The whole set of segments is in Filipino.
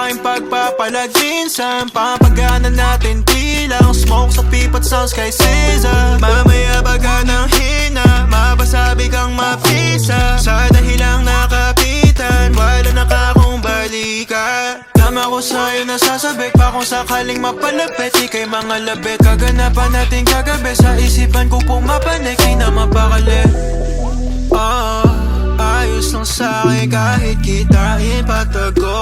aking pagpapalag. Minsan papagana natin tilang smoke sa pipat sounds kay Caesar. Mamaya baga ng hina, mapasabi kang mapisa. Sa dahilang nakapitan, wala na kakong balikan. Tama ko sa'yo nasasabik pa kung sakaling mapalapit. Ika'y mga labit, kaganapan natin kagabi. Sa isipan ko pumapanik, di na mapakali. Ayos lang sa'kin kahit kitain patago.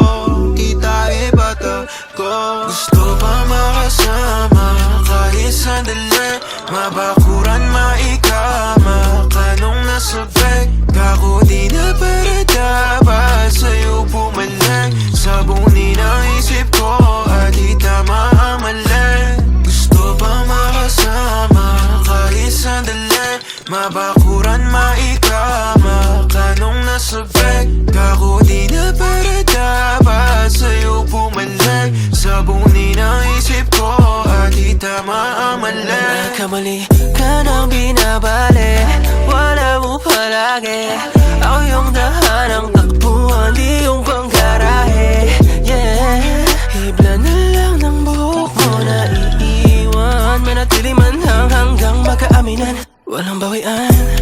Kitain patago. Gusto pa makasama kahit sandali. Mabakuran maikama ka nung nasabik. Kako di na para dapat sa'yo bumalik. Sabunin ang isip ko at di tama ang mali. Gusto pa makasama kahit sandali. Mabakuran maikama ka nung nasabik. Kako di na para dapat sa'yo bumalik. Sabunin ang isip ko at di tama ang mali. Kamali ka nang binabali, wala mo palagi. Ako yung dahanang takbuhan, di yung panggarahe. Yeah, hibla na lang ng buhok mo na iiwan. Manatili man hanggang magkaaminan, walang bawian.